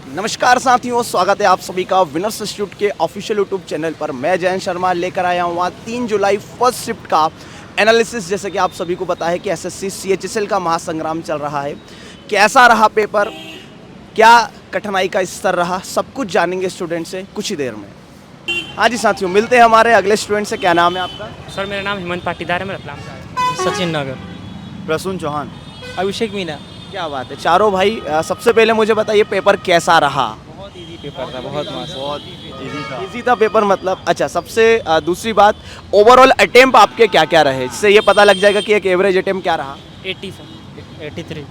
नमस्कार साथियों, स्वागत है आप सभी का विनर्स इंस्टीट्यूट के ऑफिशियल यूट्यूब चैनल पर। मैं जयंत शर्मा लेकर आया हूँ आज 3 जुलाई फर्स्ट शिफ्ट का एनालिसिस। जैसे कि आप सभी को पता है कि एसएससी सीएचएसएल का महासंग्राम चल रहा है। कैसा रहा पेपर, क्या कठिनाई का स्तर रहा, सब कुछ जानेंगे स्टूडेंट से कुछ ही देर में। हाँ जी साथियों, मिलते हैं हमारे अगले स्टूडेंट से। क्या नाम है आपका? सर मेरा नाम हेमंत पाटीदार है, मैं रतलाम से आया हूँ। सचिन नगर। प्रसून चौहान। अभिषेक मीना। क्या बात है चारों भाई। सबसे पहले मुझे बताइए पेपर कैसा रहा? बहुत इजी पेपर था, बहुत मस्त। बहुत इजी था पेपर मतलब। अच्छा, सबसे दूसरी बात, ओवरऑल अटेम्प्ट आपके क्या क्या रहे, जिससे ये पता लग जाएगा कि एक एवरेज अटेम्प्ट क्या रहा। 80 सर। 83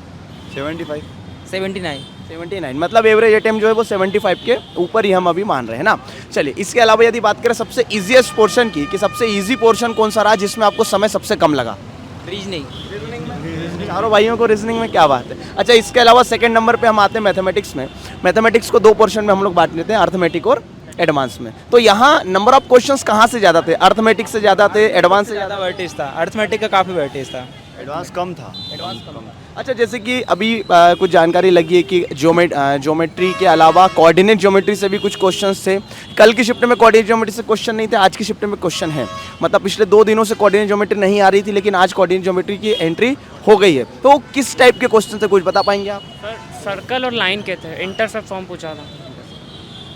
75 79 79 मतलब एवरेज अटेम्प्ट जो है वो 75 के ऊपर ही हम अभी मान रहे हैं ना। चलिए, इसके अलावा यदि बात करें सबसे इजीएस्ट पोर्शन की, कि सबसे इजी पोर्शन कौन सा रहा जिसमें आपको समय सबसे कम लगा? रीजनिंग। चारों भाइयों को रीजनिंग में। क्या बात है। अच्छा, इसके अलावा सेकंड नंबर पे हम आते हैं मैथमेटिक्स में। मैथमेटिक्स को 2 पोर्शन में हम लोग बांट लेते हैं, अर्थमेटिक और एडवांस में। तो यहाँ नंबर ऑफ क्वेश्चंस कहाँ से ज़्यादा थे? अर्थमेटिक से ज़्यादा थे, एडवांस से ज़्यादा वेटेज था, अर्थमेटिक का काफ़ी वेटेज था। एडवांस कम था। अच्छा, जैसे कि अभी कुछ जानकारी लगी है कि ज्योमेट्री के अलावा कोऑर्डिनेट ज्योमेट्री से भी कुछ क्वेश्चंस थे। कल की शिफ्ट में कोऑर्डिनेट ज्योमेट्री से क्वेश्चन नहीं थे, आज की शिफ्ट में क्वेश्चन है। मतलब पिछले 2 दिनों से कोऑर्डिनेट ज्योमेट्री नहीं आ रही थी, लेकिन आज कोऑर्डिनेट ज्योमेट्री की एंट्री हो गई है। तो किस टाइप के क्वेश्चन थे, कुछ बता पाएंगे आप? सर सर्कल और लाइन के थे, इंटरसेप्ट फॉर्म पूछा था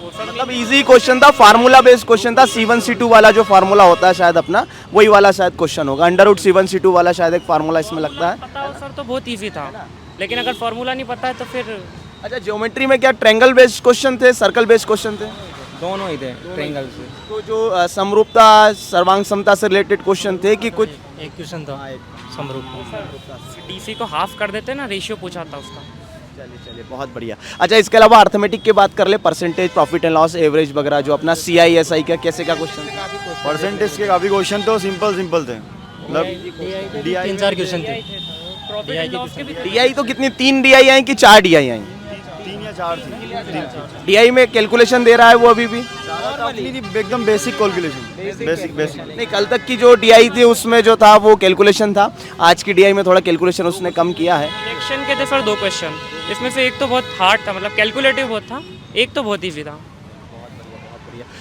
वो सर। मतलब इजी क्वेश्चन था, फार्मूला बेस्ड क्वेश्चन था। C1 C2 वाला जो फार्मूला होता है शायद अपना, वही वाला शायद क्वेश्चन होगा। अंडर C1 C2 वाला शायद एक फार्मूला इसमें लगता है। पता हो सर तो बहुत इजी था, लेकिन अगर फार्मूला नहीं पता है तो फिर। अच्छा, ज्योमेट्री में क्या ट्रायंगल बेस्ड क्वेश्चन थे, सर्कल बेस्ड क्वेश्चन थे? दोनों ही थे, ट्रायंगल से। तो जो समरूपता सर्वांग समता से रिलेटेड क्वेश्चन थे कि कुछ? एक क्वेश्चन था समरूप। डीसी को हाफ कर देते ना, रेशियो पूछा था उसका। चलिए बहुत बढ़िया। अच्छा, इसके अलावा अर्थमेटिक की बात कर ले, percentage, profit and loss, average वगैरह, जो अपना CISI का कैसे का क्वेश्चन? परसेंटेज के काफ़ी क्वेश्चन तो सिंपल थे। मतलब 3-4 क्वेश्चन थे। प्रॉफिट एंड लॉस के भी थे। DI तो कितनी, 3 DI आई कि 4 DI आई? 3 या 4 थी। DI में कैलकुलेशन दे रहा है वो अभी भी? एकदम बेसिक कैलकुलेशन, बेसिक। नहीं, कल तक की जो DI थी उसमें जो था वो कैलकुलेशन था, आज की DI में थोड़ा कैलकुलेशन उसने कम किया है। इलेक्शन के थे सर 2 क्वेश्चन, इसमें से एक तो बहुत हार्ड था, मतलब कैलकुलेटिव बहुत था, एक तो बहुत ईजी था।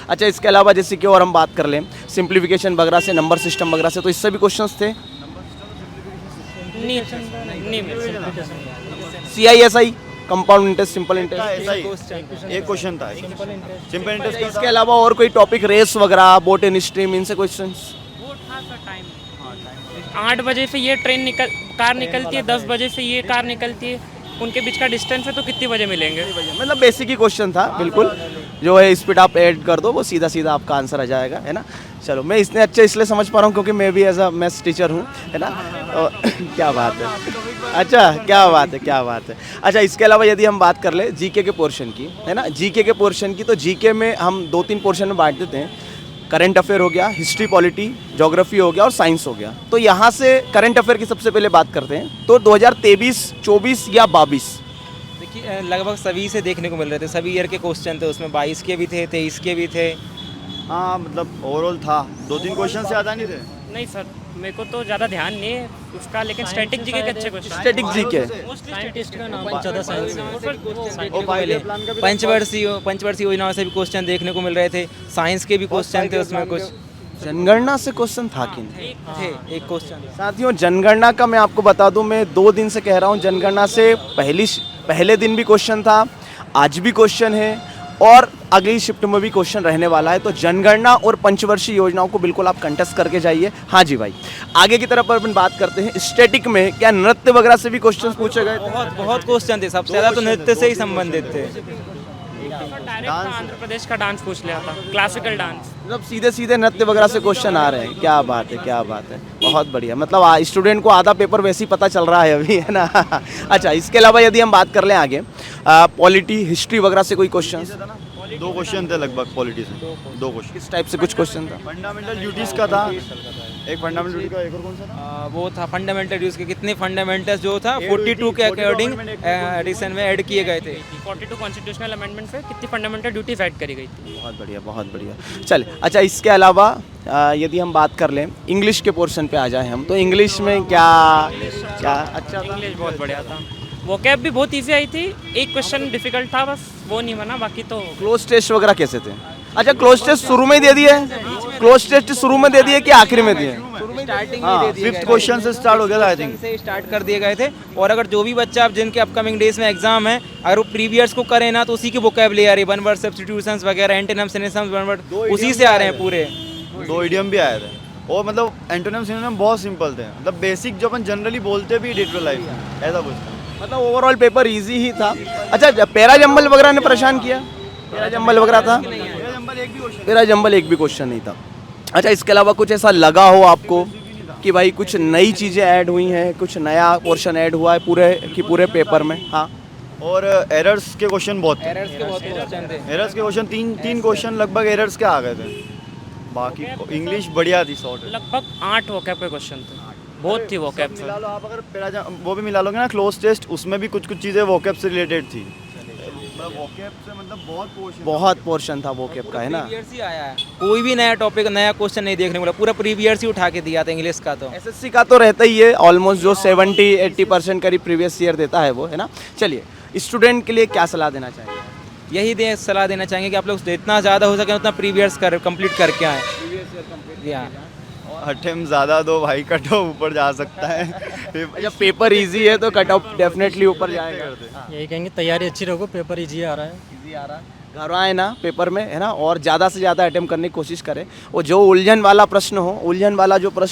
अच्छा, इसके अलावा जैसे कि और हम बात कर लें सिंप्लीफिकेशन वगैरह से, नंबर सिस्टम वगैरह से, तो इससे भी क्वेश्चंस थे? नहीं CISI, compound interest, simple interest, एक क्वेश्चन था सिंपल इंटरेस्ट। इसके अलावा और कोई टॉपिक, रेस वगैरह, बोट एंड स्ट्रीम, इनसे क्वेश्चंस? वो था सर टाइम 8 बजे से ये कार निकलती है, 10 बजे से ये कार निकलती है, उनके बीच का डिस्टेंस है तो कितनी बजे मिलेंगे। मतलब बेसिक ही क्वेश्चन था बिल्कुल। जो है स्पीड आप ऐड कर दो, वो सीधा सीधा आपका आंसर आ जाएगा, है ना। चलो, मैं इतने अच्छे इसलिए समझ पा रहा हूँ क्योंकि मैं भी एज अ मैथ्स टीचर हूँ, है ना। तो क्या बात है। अच्छा, क्या बात है। अच्छा, इसके अलावा यदि हम बात कर ले जीके के पोर्शन की, है ना, जीके के पोर्शन की, तो जीके में हम 2-3 पोर्शन में बांट देते हैं। करंट अफेयर हो गया, हिस्ट्री पॉलिटी, ज्योग्राफी हो गया और साइंस हो गया। तो यहाँ से करंट अफेयर की सबसे पहले बात करते हैं। तो 2023, 24 या 22? देखिए, लगभग सभी से देखने को मिल रहे थे, सभी ईयर के क्वेश्चन थे उसमें। 22 के भी थे, 23 के भी थे। हाँ, मतलब ओवरऑल था, 2-3 क्वेश्चन से ज़्यादा नहीं थे। नहीं सर, मेरे को तो ज़्यादा ध्यान नहीं है उसका, लेकिन स्टैटिक जीके के अच्छे क्वेश्चन। स्टैटिक जीके, साइंटिस्ट का नाम ज़्यादा साइंस पंचवर्षीय पंचवर्षीय योजनाओं से भी क्वेश्चन देखने को मिल रहे थे। साइंस के भी क्वेश्चन थे उसमें कुछ। जनगणना से क्वेश्चन था कि नहीं? थे, एक क्वेश्चन। साथियों, जनगणना का मैं आपको बता दूं, मैं 2 दिन से कह रहा हूं, जनगणना से पहले दिन भी क्वेश्चन था, आज भी क्वेश्चन है और अगली शिफ्ट में भी क्वेश्चन रहने वाला है। तो जनगणना और पंचवर्षीय योजनाओं को बिल्कुल आप कंटेस्ट करके जाइए। हाँ जी भाई, आगे की तरफ अपन बात करते हैं। स्टैटिक में क्या नृत्य वगैरह से भी क्वेश्चन पूछे गए? बहुत क्वेश्चन थे, सबसे ज़्यादा तो नृत्य से ही संबंधित थे। डायरेक्ट आंध्र प्रदेश का डांस पूछ लिया था, क्लासिकल डांस। मतलब सीधे सीधे नृत्य वगैरह से क्वेश्चन आ रहे हैं। क्या बात है। बहुत बढ़िया। मतलब स्टूडेंट को आधा पेपर वैसे ही पता चल रहा है अभी, है ना। अच्छा, इसके अलावा यदि हम बात कर लें आगे, पॉलिटी, हिस्ट्री वगैरह से कोई क्वेश्चन? 2 क्वेश्चन थे लगभग पॉलिटी से, 2 क्वेश्चन। किस टाइप से कुछ क्वेश्चन था? फंडामेंटल ड्यूटीज़ का था एक, फंडामेंटल ड्यूटी का एक, और कौन सा था? वो था फंडामेंटल ड्यूटीज के कितने फंडामेंटल्स जो था 42 के अकॉर्डिंग एडिशन में ऐड किए गए थे। 42 कॉन्स्टिट्यूशनल अमेंडमेंट से कितनी फंडामेंटल ड्यूटीज ऐड करी गई थी। बहुत बढ़िया। चल, अच्छा, इसके अलावा यदि हम बात कर लें इंग्लिश के पोर्शन पे आ जाए हम, तो इंग्लिश में क्या अच्छा था? इंग्लिश बहुत बढ़िया था। वोकैब भी बहुत इजी आई थी, एक क्वेश्चन डिफिकल्ट था बस वो नहीं बना, बाकी तो क्लोज टेस्ट वगैरह कैसे थे? अच्छा, क्लोज टेस्ट शुरू में ही दे दिए? क्लोज टेस्ट शुरू में दे दिए कि आखिरी में दिए? स्टार्टिंग हाँ, में दे दिए फिफ्थ क्वेश्चन से स्टार्ट हो गया था आई थिंक। से स्टार्ट कर दिए गए थे। और अगर जो भी बच्चा अब जिनके अपकमिंग डेज में एग्जाम है, अगर वो प्रीवियस को करें ना तो उसी की वोकैब ले आ रही है, वन वर्ड सब्स्टिट्यूशंस वगैरह, एंटोनिम्स सिनोनिम्स, वन वर्ड उसी से आ रहे हैं पूरे। 2 इडियम भी आए थे और मतलब एंटोनिम सिनोनिम बहुत सिंपल थे, मतलब बेसिक जो अपन जनरली बोलते भी डे टू लाइफ में, ऐसा कुछ था। मतलब ओवरऑल पेपर इजी ही था। अच्छा, पैरा जंबल वगैरह ने परेशान किया? पैरा जंबल वगैरह था? पैरा जंबल एक भी क्वेश्चन नहीं था। अच्छा, इसके अलावा कुछ ऐसा लगा हो आपको कि भाई कुछ नई चीज़ें ऐड हुई हैं, कुछ नया पोर्शन ऐड हुआ है पूरे पेपर में? हाँ, और एरर्स के क्वेश्चन बहुत थे। एरर्स के बहुत क्वेश्चन थे। एरर्स के क्वेश्चन तीन क्वेश्चन लगभग एरर्स के आ गए थे। बाकी इंग्लिश बढ़िया थी, सॉर्ट। लगभग 8 वोकैब के क्वेश्चन थे, बहुत थी वोकैब से। मिला लो आप, अगर वो भी मिला लोगे ना क्लोज टेस्ट, उसमें भी कुछ चीज़ें वोकैब से रिलेटेड थी। वोकैब से मतलब बहुत पोर्शन था वोकैब का, है ना? प्रीवियस ही आया है, कोई भी नया टॉपिक नया क्वेश्चन नहीं देखने को मिला, पूरा प्रीवियस ही उठा के दिया था इंग्लिश का। तो एसएससी का तो रहता ही है ऑलमोस्ट, जो 70-80% करीब प्रीवियस ईयर देता है वो, है ना? चलिए, स्टूडेंट के लिए क्या सलाह देना चाहेंगे? यही सलाह देना चाहेंगे कि आप लोग जितना ज़्यादा हो सके उतना प्रीवियस कंप्लीट करके आए। अटेम्प्ट ज़्यादा दो भाई, कट ऑफ ऊपर जा सकता है। जब पेपर इजी है तो कट ऑफ डेफिनेटली ऊपर जाएगा। यही कहेंगे तैयारी अच्छी रखो, पेपर इजी आ रहा है। इजी आ रहा है, घर आए ना पेपर में, है ना? और ज़्यादा से ज़्यादा अटेम्प्ट करने की कोशिश करें, और जो उलझन वाला प्रश्न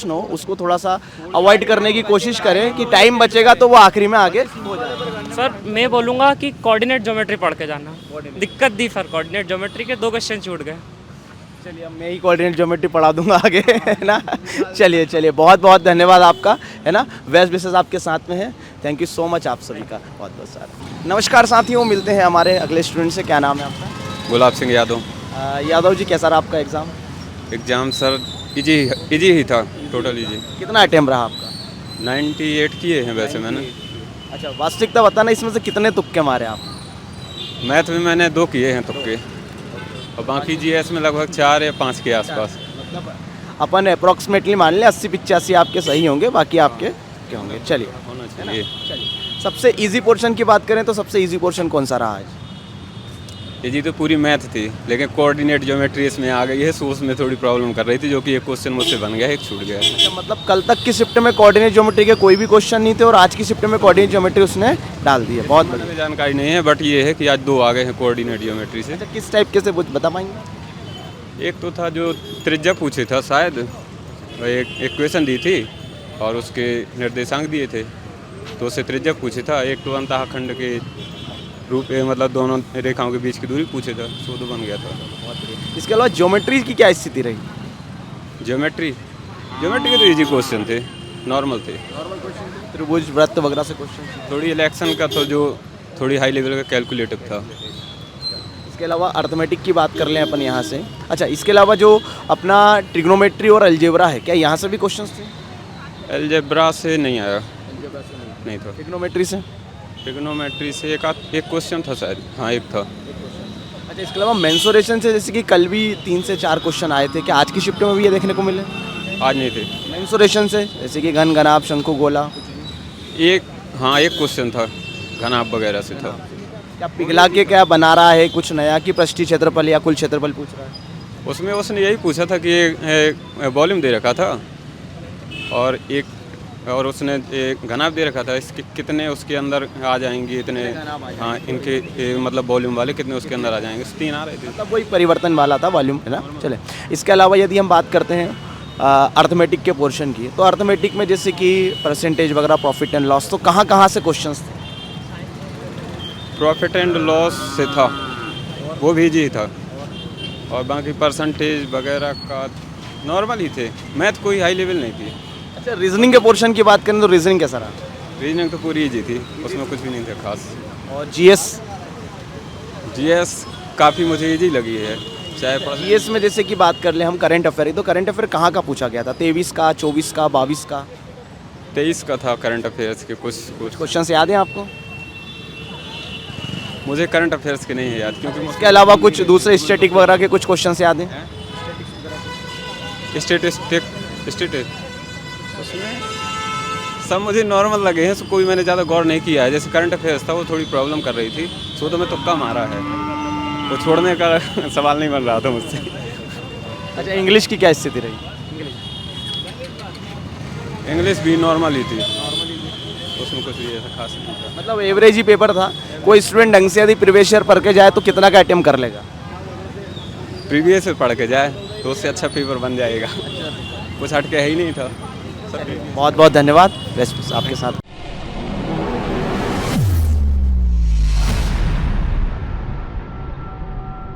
हो उसको थोड़ा सा अवॉइड करने की कोशिश करें कि टाइम बचेगा तो वो आखिरी में आगे हो जाएगा। सर मैं बोलूँगा कि कोऑर्डिनेट ज्योमेट्री पढ़ के जाना, दिक्कत दी सर, कोऑर्डिनेट ज्योमेट्री के 2 क्वेश्चन छूट गए। चलिए, अब मैं ही कोऑर्डिनेट ज्योमेट्री पढ़ा दूंगा आगे, है ना? चलिए, बहुत बहुत धन्यवाद आपका, है ना? बेस्ट विशेस आपके साथ में है। थैंक यू सो मच आप सभी का, बहुत बहुत सारा। नमस्कार साथियों, मिलते हैं हमारे अगले स्टूडेंट से। क्या नाम है आपका? गुलाब सिंह यादव। यादव जी, कैसा रहा आपका एग्ज़ाम? एग्ज़ाम सर इजी ही था, टोटल इजी। कितना अटेम्प्ट रहा आपका? 98 किए हैं वैसे मैंने। अच्छा, वास्तविकता बताना, इसमें से कितने तुक्के मारे आप? मैथ में मैंने 2 किए हैं तुक्के, और बाकी जीएस में लगभग 4 या 5 के आसपास। मतलब अपन अप्रॉक्सीमेटली मान लें 80-85 आपके सही होंगे, बाकी आपके क्या होंगे? चलिए, होना चाहिए। सबसे इजी पोर्शन की बात करें तो सबसे इजी पोर्शन कौन सा रहा आज? इजी तो पूरी मैथ थी, लेकिन कोऑर्डिनेट ज्योमेट्री इसमें आ गई है, सो उसमें थोड़ी प्रॉब्लम कर रही थी, जो कि एक क्वेश्चन मुझसे बन गया, एक छूट गया। अच्छा, मतलब कल तक की शिफ्ट में कोऑर्डिनेट ज्योमेट्री के कोई भी क्वेश्चन नहीं थे और आज की शिफ्ट में कोऑर्डिनेट ज्योमेट्री उसने डाल दी है। बहुत बढ़िया। मुझे जानकारी नहीं है, बट ये है कि आज 2 आ गए हैं कोऑर्डिनेट ज्योमेट्री से। अच्छा, किस टाइप के से बता पाएंगे? एक तो था जो त्रिज्या पूछे था शायद, एक इक्वेशन दी थी और उसके निर्देशांक दिए थे, तो उससे त्रिज्या पूछे था। एक तो अंतःखंड के रूप मतलब दोनों रेखाओं के बीच की दूरी पूछे था, सो तो बन गया था। इसके अलावा ज्योमेट्री की क्या स्थिति रही? ज्योमेट्री के तो इजी क्वेश्चन थे, नॉर्मल थे। त्रिभुज, वृत्त वगैरह से क्वेश्चन? थोड़ी इलेक्शन का तो जो थोड़ी हाई लेवल का कैलकुलेटिव था। इसके अलावा अर्थमेटिक की बात कर लें अपन यहाँ से। अच्छा, इसके अलावा जो अपना ट्रिग्नोमेट्री और अलजेब्रा है, क्या यहाँ से भी क्वेश्चंस थे? अलजेब्रा से नहीं आया, नहीं था। ट्रिग्नोमेट्री से? ट्रिग्नोमेट्री से एक क्वेश्चन था शायद, हाँ एक था। अच्छा, इसके अलावा मेंसुरेशन से जैसे कि कल भी 3 से 4 क्वेश्चन आए थे, क्या आज की शिफ्ट में भी ये देखने को मिले? आज नहीं थे। मेंसुरेशन से जैसे कि घन, घनाभ, शंकु, गोला? एक क्वेश्चन था घनाभ वगैरह से था। क्या पिघला के क्या बना रहा है कुछ नया, कि पृष्ठीय क्षेत्रफल या कुल क्षेत्रफल पूछ रहा है? उसमें उसने यही पूछा था कि वॉल्यूम दे रखा था, और उसने एक घनाभ दे रखा था, इसके कितने उसके अंदर आ जाएंगे, इतने, हाँ इनके मतलब वॉल्यूम वाले कितने उसके अंदर आ जाएंगे, 3 आ रहे थे। मतलब वही परिवर्तन वाला था, वॉल्यूम, है ना? चले, इसके अलावा यदि हम बात करते हैं अर्थमेटिक के पोर्शन की, तो अर्थमेटिक में जैसे कि परसेंटेज वगैरह, प्रॉफिट एंड लॉस, तो कहाँ से क्वेश्चंस थे? प्रॉफिट एंड लॉस से था, वो भी इजी था, और बाकी परसेंटेज वगैरह का नॉर्मल ही थे, मैथ कोई हाई लेवल नहीं थी। अच्छा, रीजनिंग के पोर्शन की बात करें तो रीजनिंग कैसा रहा? रीजनिंग तो पूरी इजी थी, उसमें कुछ भी नहीं था खास। और जीएस? जीएस काफ़ी मुझे इजी लगी है, चाहे जीएस में जैसे कि बात कर ले हम करंट अफेयर, तो करंट अफेयर कहाँ का पूछा गया था? 23 का, 24 का, 22 का? 23 का था करंट अफेयर्स के। कुछ क्वेश्चन याद हैं आपको? मुझे करंट अफेयर्स के नहीं है याद, क्योंकि इसके अलावा कुछ दूसरे स्टैटिक वगैरह के कुछ क्वेश्चन याद हैं? स्टेटिस्टिक उसमें सब मुझे नॉर्मल लगे हैं, सो कोई मैंने ज़्यादा गौर नहीं किया है। जैसे करंट अफेयर्स था वो थोड़ी प्रॉब्लम कर रही थी, सो तो मैं तुक्का मारा है, वो छोड़ने का सवाल नहीं बन रहा था मुझसे। अच्छा, इंग्लिश की क्या स्थिति रही? इंग्लिश भी नॉर्मल ही थी, उसमें कुछ भी ऐसा खास नहीं था। मतलब एवरेज ही पेपर था। कोई स्टूडेंट ढंग से यदि प्रीवियस ईयर पढ़ के जाए तो कितना का अटेम्प्ट कर लेगा? प्रीवियस से पढ़ के जाए तो उससे अच्छा पेपर बन जाएगा। कुछ हट के है ही नहीं था। बहुत बहुत धन्यवाद, बेस्ट आपके साथ।